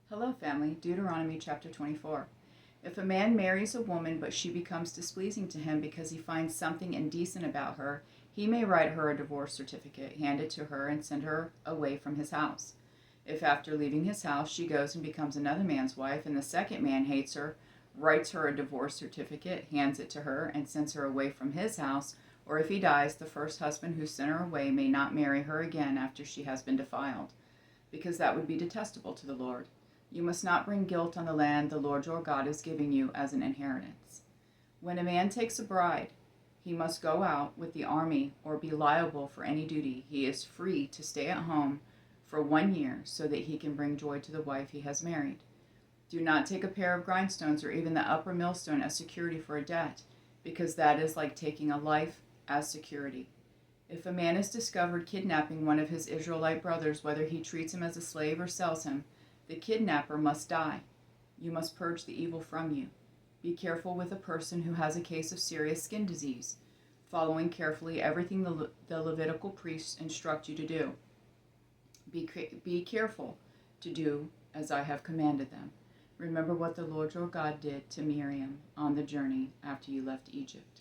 Hello, family. Deuteronomy chapter 24. If a man marries a woman but she becomes displeasing to him because he finds something indecent about her, he may write her a divorce certificate, hand it to her, and send her away from his house. If after leaving his house she goes and becomes another man's wife and the second man hates her, writes her a divorce certificate, hands it to her, and sends her away from his house, or if he dies, the first husband who sent her away may not marry her again after she has been defiled, because that would be detestable to the Lord. You must not bring guilt on the land the Lord your God is giving you as an inheritance. When a man takes a bride, he must go out with the army or be liable for any duty. He is free to stay at home for 1 year so that he can bring joy to the wife he has married. Do not take a pair of grindstones or even the upper millstone as security for a debt, because that is like taking a life as security. If a man is discovered kidnapping one of his Israelite brothers, whether he treats him as a slave or sells him, the kidnapper must die. You must purge the evil from you. Be careful with a person who has a case of serious skin disease, following carefully everything the Levitical priests instruct you to do. Be careful to do as I have commanded them. Remember what the Lord your God did to Miriam on the journey after you left Egypt.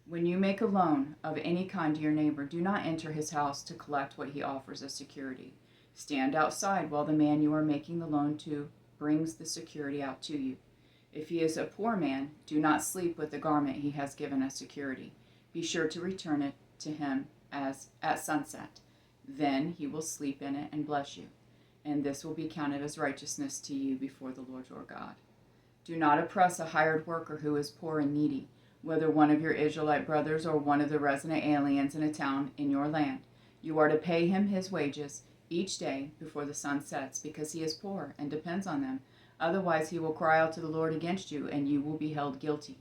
When you make a loan of any kind to your neighbor, do not enter his house to collect what he offers as security. Stand outside while the man you are making the loan to brings the security out to you. If he is a poor man, do not sleep with the garment he has given as security. Be sure to return it to him as at sunset. Then he will sleep in it and bless you, and this will be counted as righteousness to you before the Lord your God. Do not oppress a hired worker who is poor and needy, whether one of your Israelite brothers or one of the resident aliens in a town in your land. You are to pay him his wages each day before the sun sets, because he is poor and depends on them. Otherwise he will cry out to the Lord against you, and you will be held guilty.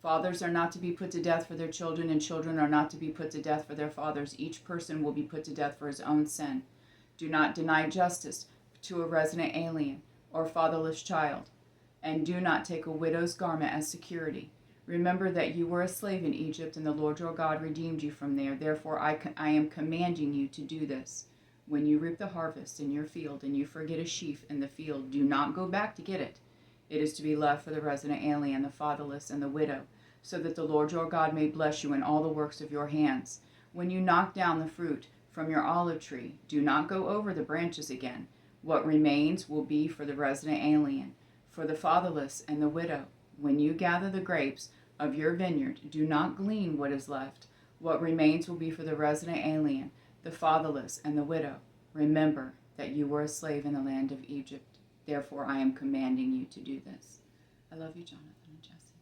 Fathers are not to be put to death for their children, and children are not to be put to death for their fathers. Each person will be put to death for his own sin. Do not deny justice to a resident alien or fatherless child, and do not take a widow's garment as security. Remember that you were a slave in Egypt, and the Lord your God redeemed you from there. Therefore I am commanding you to do this. When you reap the harvest in your field and you forget a sheaf in the field, do not go back to get it. It is to be left for the resident alien, the fatherless, and the widow, so that the Lord your God may bless you in all the works of your hands. When you knock down the fruit from your olive tree, do not go over the branches again. What remains will be for the resident alien, for the fatherless and the widow. When you gather the grapes of your vineyard, do not glean what is left. What remains will be for the resident alien, the fatherless, and the widow. Remember that you were a slave in the land of Egypt. Therefore, I am commanding you to do this. I love you, Jonathan and Jesse.